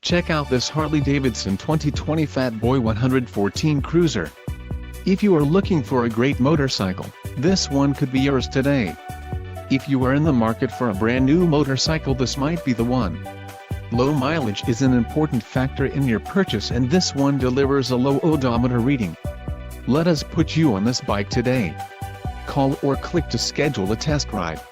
Check out this Harley-Davidson 2020 Fat Boy 114 Cruiser. If you are looking for a great motorcycle, this one could be yours today. If you are in the market for a brand new motorcycle, this might be the one. Low mileage is an important factor in your purchase, and this one delivers a low odometer reading. Let us put you on this bike today. Call or click to schedule a test ride.